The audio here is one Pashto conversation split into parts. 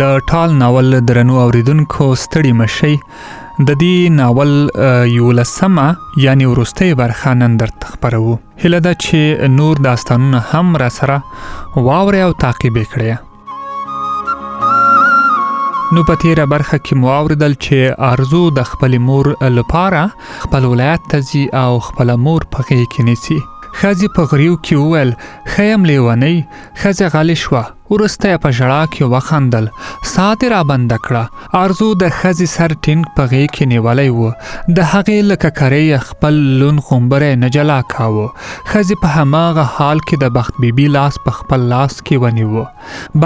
د ټال ناول درنو اوریدونکو ستړي مشئ. د دې ناول 11 یعنی وروستۍ برخه نن درته خپروو. هیله ده چې نور داستانونه هم راسره واورئ او تعقیب یې کړئ. نو په تیره برخه کې مو اوریدل چې ارزو د خپل مور لپاره خپل ولایت ته ځي او خپل مور په غېږ کې نیسي. ښځې په غریو کې وویل ښه یم لیونۍ. ښځه غلې شوه. وروسته یې په ژړا کې وخندل. ساه دې رابنده کړه. ارزو د ښځې سر ټینګ په غېږ کې نیولی و. د هغې له ککرۍ خپل لوند غومبری نه جلا کاوه. ښځې په هماغه حال کې د بخت بیبي لاس په خپل لاس کې ونیوه.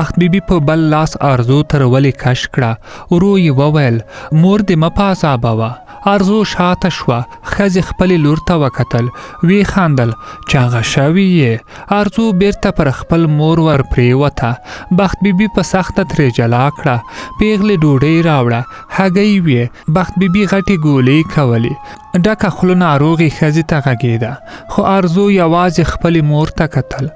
بخت بیبي په بل لاس ارزو تر ولې کش کړه. ورو یې وویل مور دې مه په عذابوه. ارزو شاته شوه. ښځې خپلې لور ته وکتل. وی خندل. چاغه شوې یې. ارزو بیرته پر خپل مور ور پریوته. بخت بیبي په سخته ترې جلا کړه. پیغلې ډوډۍ راوړه. هګۍ وې. بخت بیبي غټې ګولې کولې. ډکه خوله ناروغې ښځې ته غږېده. خو ارزو یوازې خپلې مور ته کتل.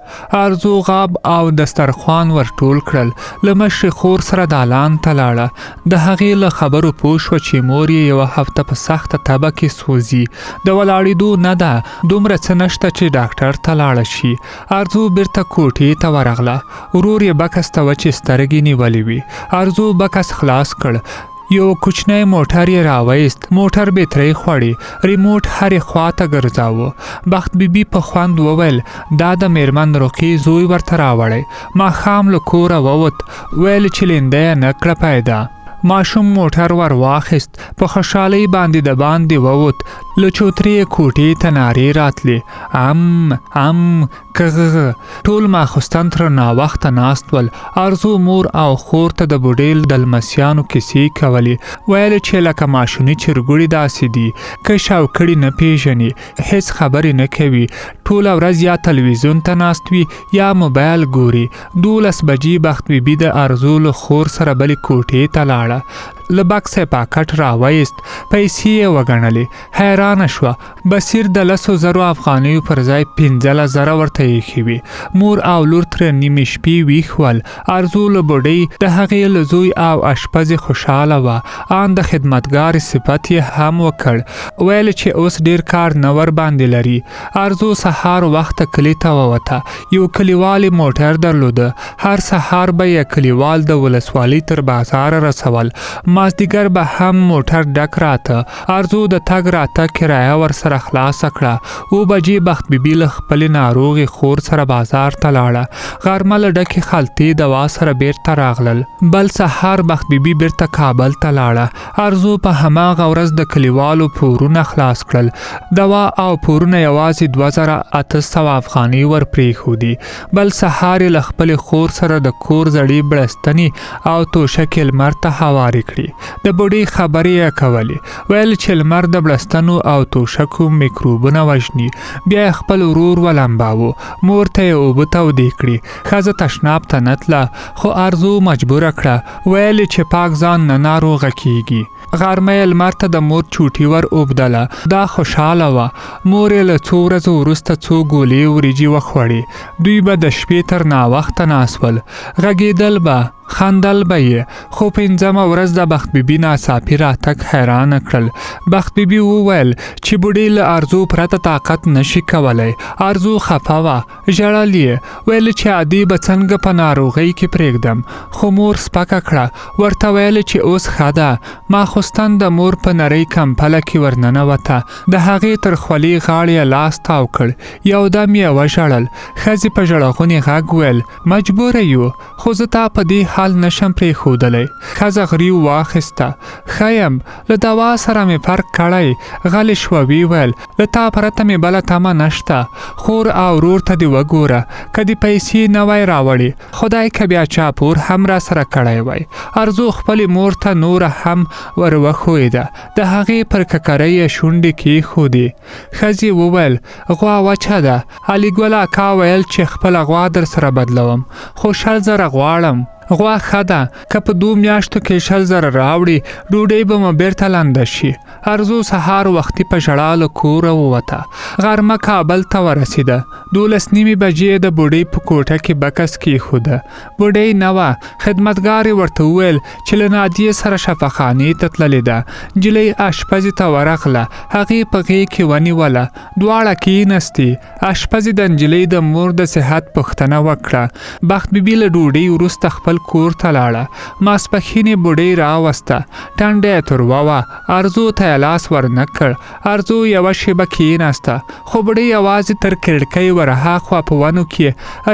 ارزو غاب او دسترخوان ور ټول کړل. له مشرې خور سره دالان ته لاړه. د هغې له خبرو پوه شوه چې مور یې یوه هفته په سخته تبه کې سوځي. د ولاړېدو نه ده. دومره څه نشته چې ډاکټر ته لاړه شي. ارزو بیرته کوټې ته ورغله. ورور یې بکس ته وچې سترګې نیولې وې. ارزو بکس خلاص کړ. یو کوچنی موټر یې راوایست. موټر بېترۍ خوړې. ریموټ هرې خواته ګرځاوه. بخت بیبي په خوند وویل دا د میرمن رقیې زوی ورته راوړی. ماښام له کوره ووت. ویل چې لینده یې نه کړه پیدا. ماشوم موټر ور واخیست. په خوشحالۍ باندې د باندې ووت. له چوترې کوټې ته نارې راتلې ام کغغ. ټول ماخوستن تر ناوخته ناست ول. ارزو مور او خور ته د بوډۍ د لمسیانو کیسې کولې. ویل چې لکه ماشومي چرګوړي داسې دي. کش او کړي نه پیژني. هیڅ خبرې نه کوي. ټوله ورځ یا تلویزیون ته ناست وي یا موبایل ګوري. 12 بجې بخت بیبي د ارزو له خور سره بلې کوټې ته لاړه. له بکس یې پاکټ راوایست. پیسې یې وګڼلې. حیرانه شوه. بصیر د 100,000 افغانیو پر ځای 15,000 ورته ایښي وي. مور او لور ترې نیمې شپې ویښ ول. ارزو له بوډۍ د هغې له زوی او اشپزې خوشحاله وه. ان د خدمتګارې صفت یې هم وکړ. ویل چې اوس ډیر کار نه ور باندې لري. ارزو سهار وخته کلي ته ووته. یو کلیوالي موټر درلوده. هر سهار به یې کلیوال د ولسوالۍ تر بازار رسول. مازدیګر به هم موټر ډک راته. ارزو د تګ راتګ کرایه ور سره خلاصه کړه. 2 بجې بخت بیبي له خپلې ناروغې خور سره بازار ته لاړه. غرمه له ډکې خلطې دوا سره بیرته راغلل. بل سهار بخت بیبي بیرته کابل ته لاړه. ارزو په هماغه ورځ د کلیوالو پورونه خلاص کړل. دوا او پورونه یوازې 2,800 افغانۍ ور پرېښودې. بل سهار له خپلې خور سره د کور زړې بړستنې او توشکې لمر ته هوارې کړې. د بوډۍ خبرې یې کولې. ویل چې لمر د بړستنو او توشکو میکروبونه وژني. بیا یې خپل ورور ولمباوه. مور ته یې اوبه تودې کړې. ښځه تشناب ته نه تله. خو ارزو مجبوره کړه. ویل چې پاک ځان نه ناروغه کیږي. غرمه یې لمر ته د مور چوټي ور اوبدله. دا خوشحاله وه. مور یې له څو ورځو وروسته څو ګولې وریجې وخوړې. دوی به د شپې تر ناوخته ناست ول. غږېدل به. خندل به یې. خو 5مه ورځ د بخت بیبي ناڅاپي راتګ حیرانه کړل. بخت بیبي وویل چې بوډۍ له ارزو پرته طاقت نشي کولی. ارزو خفه وه. ژړل یې. ویل چې عادي به څنګه په ناروغۍ کې پرېږدم. خو مور سپکه کړه. ورته ویل چې اوس ښه ده. ماخوستن د مور په نرۍ کمپله کې ورننوته. د هغې تر خولې غاړې یې لاس تاو کړ. یو دم یې وژړل. ښځې په ژړغوني غږ ویل مجبوره یو. خو زه تا په دې حال نشم پرېښودلی. ښځه غریو واخیسته. ښه یم. له دوا سره مې فرق کړی. غلې شوه. وی ویل له تا پرته مې بله تمه نشته. خور او ورور ته دې وګوره. که دې پیسې نه وای راوړې خدای که بیا چا پور هم را سره کړی وای. ارزو خپلې مور ته نوره هم ور وښویده. د هغې پر ککرۍ یې شونډې کېښودې. ښځې وویل غوا وچه ده. علي ګل اکا ویل چې خپله غوا در سره بدلوم. خو 100,000 غواړم. غوا ښه ده، که په 2 میاشتو کې 100,000 راوړي ډوډۍ به مو بیرته لانده شي. ارزو سهار وختي په ژړا له کوره ووته. غرمه کابل ته ورسېده. 12 بجې د بوډۍ په کوټه کې بکس کېښوده. بوډۍ نه وه. خدمتګارې ورته وویل چې له نادیې سره شفاخانې ته تللې ده. نجلۍ اشپزې ته ورغله. هغې په غېږ کې ونیوله. دواړه کېناستې. اشپزې د نجلۍ د مور د صحت پوښتنه وکړه. بخت بیبي له ډوډۍ وروسته خپل کور ته لاړه. ماسپښین بوډۍ راوسته. ټنډه یې تروه وه. ارزو ته یې لاس ورنه کړ. ارزو یوه شېبه کېناسته، خو بوډۍ یوازې تر کړکۍ ورهاخوا په ونو کې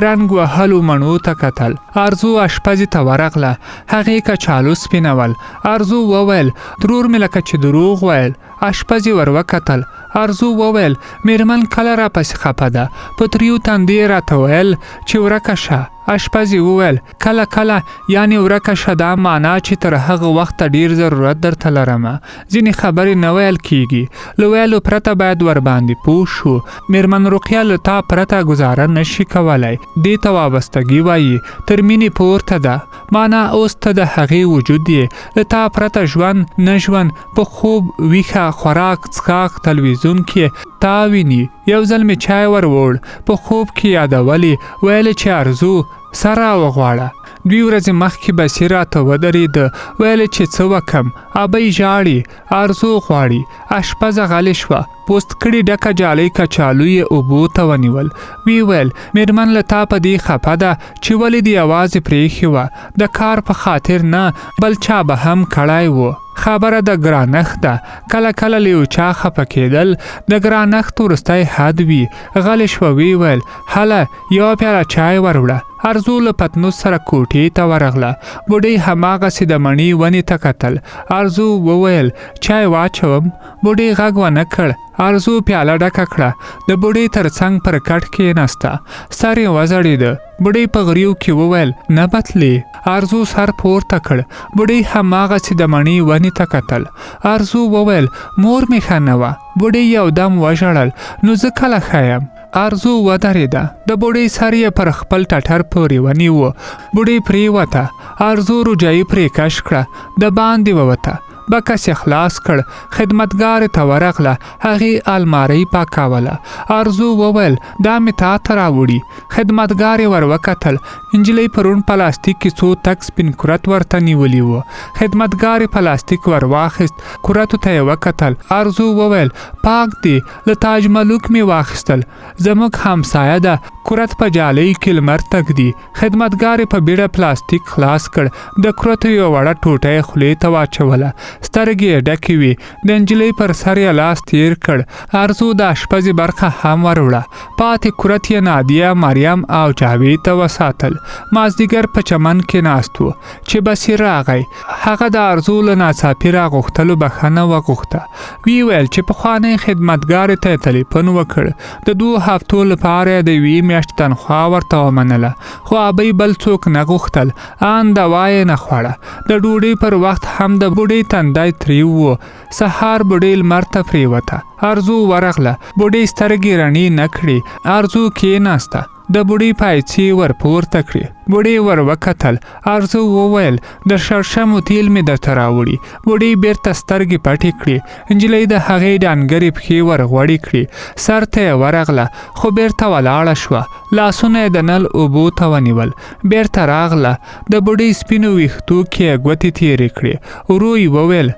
رنګ وهلو مڼو ته کتل. ارزو اشپزې ته ورغله. هغې کچالو سپینول. ارزو وویل ترور مې لکه چې دروغ ویل. اشپزې ور وکتل. ارزو وویل میرمن کله راپسې خفه ده. په تریو تندې راته ویل چې ورکه شه. اشپزې وویل کله کله یعنی ورکه شه دا معنا چې تر هغه وخته ډیر ضرورت درته لرمه. ځینې خبرې نه ویل کیږي. له ویلو پرته باید ورباندې پوه شو. میرمن رقیه له تا پرته ګزاره نشي کولی. دې ته وابستګي وایي. تر مینې پورته ده. معنا اوس ته د هغې وجود یې. له تا پرته ژوند نه ژوند په خوب ویښه خوراک څښاک تلویزیون کې تا ویني. یو ځل مې چای ور وړ. په خوب کې یادولې ویلې چې ارزو سره وغواړه. 2 ورځې مخکې بصیر راته ودرېده. ویلې چې څه وکم. ابۍ ژاړي. ارزو غواړي. اشپزه غلې شوه. پوست کړي ډکه جالۍ کچالو یې اوبو ته ونیول. وی ویل میرمن له تا په دې خفه ده چې ولې دې یوازې پرېښې وه. د کار په خاطر نه بل چا به هم کړی و. خبره د ګرانښت ده. کله کله له یو چا خفه کېدل د ګرانښت وروستی حد وي. غلې شوه. وی ویل هله یوه پیاله چای وروړه. ارزو له پتنوس سره کوټې ته ورغله. بوډۍ هماغسې د مڼې ونې ته کتل. ارزو وویل چای واچوم. بوډۍ غږ ونه کړ. ارزو پیاله ډکه کړه. د بوډۍ تر څنګ پر کټ کېناسته. سر یې وځړېده. بوډۍ په غریو کې وویل نه بتلې. ارزو سر پورته کړ. بوډۍ هماغسې د مڼې ونې ته کتل. ارزو وویل مور مې ښه نه وه. بوډۍ یودم وژړل. نو زه کله ښه یم؟ ارزو ودرېده. د بوډۍ سر یې پر خپل ټټر پورې ونیو. بوډۍ پرېوته. ارزو روجایي پرې کش کړه. د باندې ووته. بکس یې خلاص کړ. خدمتګارې ته ورغله. هغې المارۍ پاکوله. ارزو وویل دا مې تا ته راوړي. خدمتګارې ور وکتل. نجلۍ په روڼ پلاستیک کې څو تک سپین کرت ورته نیولي وو. خدمتګارې پلاستیک ور واخیست. کرتو ته یې وکتل. ارزو وویل پاک دی. له تاج ملوک مې واخیستل. زموږ همسایه ده. کرت په جالۍ کې لمر تږدي. خدمتګارې په بیړه پلاستیک خلاص کړ. د کرتو یوه وړه ټوټه یې خولې ته واچوله. سترګې یې ډکې وې. د نجلۍ پر سر یې لاس تیر کړ. ارزو د اشپزې برخه هم وروړه. پاتې کرت یې نادیه مریم او جاوید ته وساتل. مازدیګر په چمن کې ناست و چې بصیر راغی. هغه د ارزو له ناڅاپي راغوښتلو بخښنه وغوښته. وی ویل چې پخوانۍ خدمتګارې ته یې تلیفون وکړ. د 2 هفتو لپاره یې د 1 میاشتې تنخوا ورته ومنله. خو ابۍ بل څوک نه غوښتل. ان دوا یې نه خوړه. د ډوډۍ پر وخت هم د بوډۍ تندی تریو و. سهار بوډۍ لمر ته پرېوته. ارزو ورغله. بوډۍ سترګې رڼې نه کړې. ارزو کېناسته. د بوډۍ پایڅې ور پورته کړې. بوډۍ ور وکتل. ارزو وویل د شړشمو تیل مې درته راوړي. بوډۍ بیرته سترګې پټې کړې. نجلۍ د هغې ډانګرې پښې ور غوړې کړې. سر ته یې ورغله خو بیرته ولاړه شوه. لاسونه یې د نل اوبو ته ونیول. بیرته راغله. د بوډۍ سپینو ویښتو کې یې ګوتې تېرې کړې. ورو یې وویل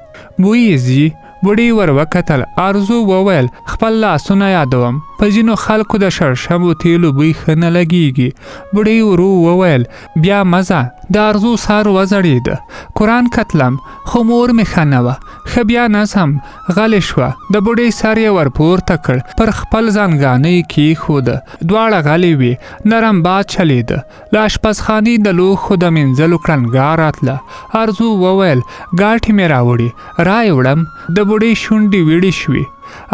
بوی یې ځي. بوډۍ ور وکتل. ارزو وویل خپل لاسونه یادوم. په ځینو خلکو د شړشمو تیلو بوی ښه نه لګیږي. بوډۍ ورو وویل بیا مزه. د ارزو سر وځړېده. قرآن کتلم خو مور مې ښه نه وه. ښه بیا نظم. غلې شوه. د بوډۍ سر یې ور پورته کړ. پر خپل ځانګانۍ کېښوده. دواړه غلې وې. نرم باد چلېده. له اشپزخانې د لوښو د مینځلو کړنګا راتله. ارزو وویل ګاټې مې راوړي. را یې وړم. د بوډۍ شونډې ویړې شوې.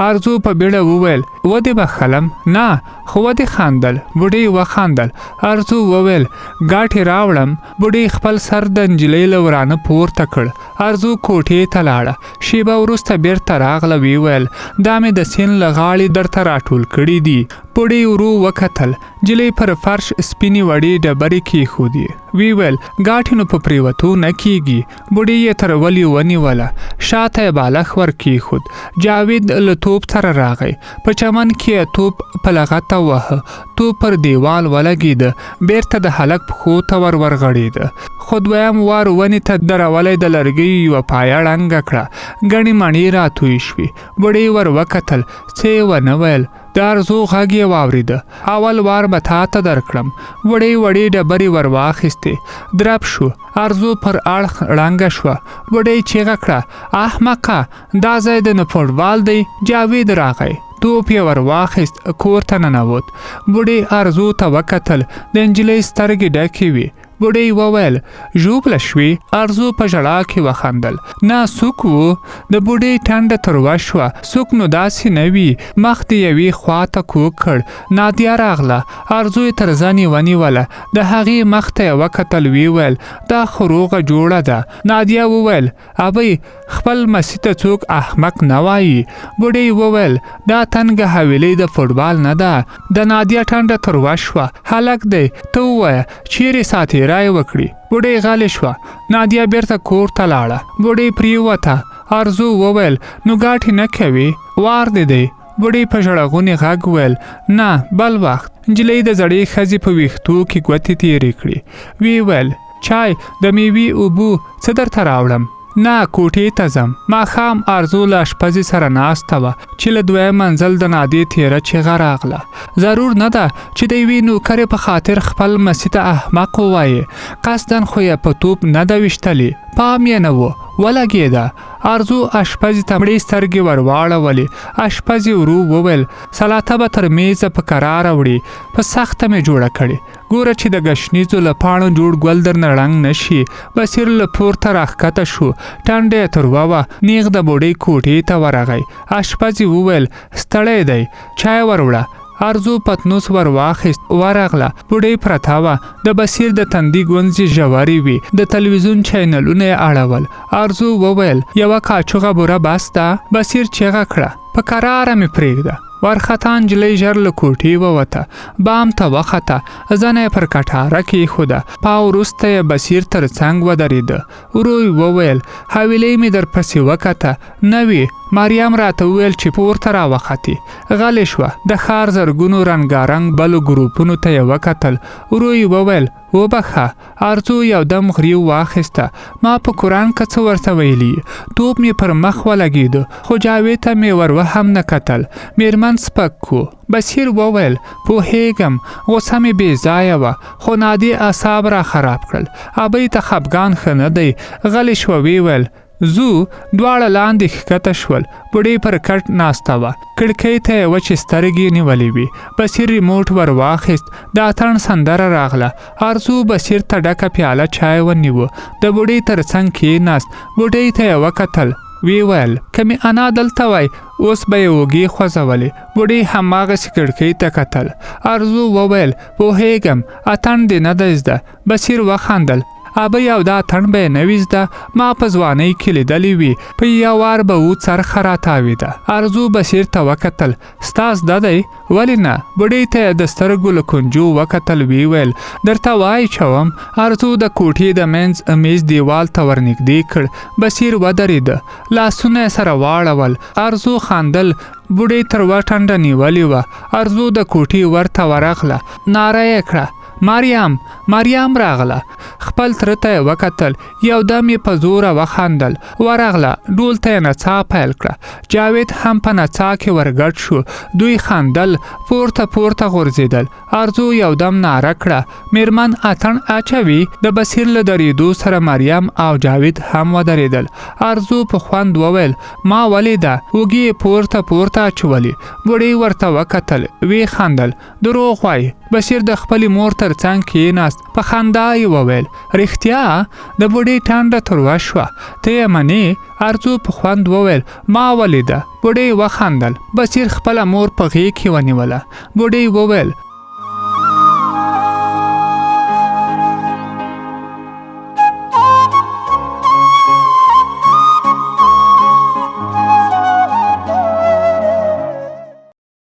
ارزو په بیړه وویل ودې بخښلم. نه خو ودې خندل. بوډۍ وخندل. ارزو وویل ګاټې راوړم. بوډۍ خپل سر د نجلۍ له ورانه پورته کړ. ارزو کوټې ته لاړه. شیبه وروسته بیرته راغله. وی ویل دا مې د سیند له غاړې درته راټول کړي دي. بوډۍ ورو وکتل. نجلۍ پر فرش سپینې وړې ډبرې کېښودې. وی ویل ګاټې نو په پرېوتو نه کېږي. بوډۍ یې تر ولې ونیوله. شاته یې بالښت ور کېښود. جاوید له توپ سره راغی. په چمن کې یې توپ په لغته وهه. توپ پر دیوال ولګېده. بیرته د هلک پښو ته ورغړېده. خو دویم وار ونې ته درولی د لرګیو یوه پایه ړنګه کړه. ګڼې مڼې راتوی شوې. بوډۍ ور وکتل. څه یې ونه ویل. د ارزو غږ یې واورېده. اول وار به تا ته درکړم. وړې وړې ډبرې ور واخیستې. درب شو. ارزو پر اړخ ړنګه شوه. بوډۍ چیغه کړه احمقه دا ځای د نه فوټبال دی. جاوید راغی. توپ یې ور واخیست. کور ته ننوت. بوډۍ ارزو ته وکتل. د نجلۍ سترګې ډکې وې. بوډۍ وویل ژوبله شوې. ارزو په ژړا کې وخندل. نه سوک و. د بوډۍ ټنډه تروه شوه. سوک نو داسې نه وي. مخ د یوې خوا ته کوږ کړ. نادیه راغله. ارزو یې تر زنې ونیوله. د هغې مخ ته یې وکتل. وی ویل دا خو روغه جوړه ده. نادیه وویل ابۍ خپل مسي ته څوک احمق نه وایي. بوډۍ وویل دا تنګه حویلۍ د فوټبال نه ده. د نادیه ټنډه تروه شوه. هلک دی ته ووایه چیرې ساتې رای وکړي. بوډۍ غلې شوه. نادیه بیرته کور ته لاړه. بوډۍ پریوته. ارزو وویل نو ګاټې نه کوي. وار دې دی. بوډۍ په ژړغوني غږ ویل نه بل وخت. نجلۍ د زړې ښځې په ویښتو کې ګوتې تېرې کړې. وی ویل چای د میوې اوبو څه درته راوړم. نه کوټې ته ځم. ماښام ارزو له اشپزې سره ناسته وه چې له دویم منزل د نادیې تېره چیغه راغله. ضرور نه ده چې د یوې نوکرې په خاطر خپل مسي ته احمق ووایې. قصدن خو یې په توپ نه ده ویشتلې. پام یې نه و. ولګېده. ارزو اشپزې ته مړې سترګې ور واړولې. اشپزې ورو وویل سلاته به تر میزه په کراره وړي. په سخته مې جوړه کړې. ګوره چې د ګشنیزو له پاڼو جوړ ګل درنه ړنګ نه شي. بصیر له پورته راښکته شو. ټنډه یې تروه وه. نیغ د بوډۍ کوټې ته ورغی. اشپزې وویل ستړی دی چای وروړه. ارزو پتنوس ور واخیست. ورغله. بوډۍ پرته وه. د بصیر د تندي ګونځې ژورې وې. د تلویزیون چینلونه یې اړول. ارزو وویل یوه کاچوغه بوره بس ده. بصیر چیغه کړه په کراره مې پرېږده. ورخطا نجلۍ ژر له کوټې ووته. بام ته وخته. زنه یې پر کټاره کېښوده. پا وروسته یې بصیر تر څنګ ودرېده. ورو یې وویل حویلۍ مې درپسې وکته. نه وي. مریم راته وویل چې پورته راوختې. غلې شوه. د ښار زرګونو رنګارنګ بلو ګروپونو ته یې وکتل. ورو یې وویل وبخه. ارزو یو دم غریو واخیسته. ما په قرآن که څه ورته ویلي. توپ مې پر مخ ولګېده خو جاوید ته مې ور هم نه کتل. میرمن سپک کو. بصیر وویل پوهېږم غوسه مې بې ځایه وه خو نادیې اعصاب را خراب کړل. ابۍ ته خفګان ښه نه دی. غلې شوه. وی ویل زو. دواړه لاندې ښکته شول. بوډۍ پر کټ ناسته وه. کړکۍ ته یې وچې سترګې نیولې وې. بصیر ریموټ ور واخیست. د اتڼ سندره راغله. ارزو بصیر ته ډکه پیاله چای ونیوه. د بوډۍ تر څنګ کېناست. بوډۍ ته یې وکتل. وی ویل که مې انا دلته وای اوس به یې اوږې خوځولې. بوډۍ هماغسې کړکۍ ته کتل. ارزو وویل پوهېږم اتڼ دې نه دی زده. بصیر وخندل. ابۍ او دا اتڼ به یې نه وي زده. ما په ځوانۍ کې لیدلې وي. په یو وار به و څرخه راتاوېده. ارزو بصیر ته وکتل. ستا زده دی؟ ولې نه؟ بوډۍ ته یې د سترګو له کنجو وکتل. وی ویل درته وایچوم. ارزو د کوټې د منځ میز دیوال ته ورنږدې کړ. بصیر ودرېده. لاسونه یې سره واړول. ارزو خندل. بوډۍ تروه ټنډه نیولې وه. ارزو د کوټې ورته ورغله. ناره یې کړه مریم راغله. خپل تره ته یې وکتل. یو دم یې په زوره وخندل. ورغله. ډول ته یې نڅا پیل کړه. جاوید هم په نڅا کې ورګډ شو. دوی خندل. پورته غورځېدل. ارزو یو دم ناره کړه میرمن اتڼ اچوي. د بصیر له درېدو سره مریم او جاوید هم ودرېدل. ارزو په خوند وویل ما ولیده. اوږې یې پورته اچولې. بوډۍ ورته وکتل. وی خندل. دروغ وایي. بصیر د خپلې مور تر څنګ کېناست. په خندا یې وویل رښتیا؟ د بوډۍ ټنډه تروه شوه. ته یې منې؟ ارزو په خوند وویل ما ولیده. بوډۍ وخندل. بصیر خپله مور په غېږ کې ونیوله. بوډۍ وویل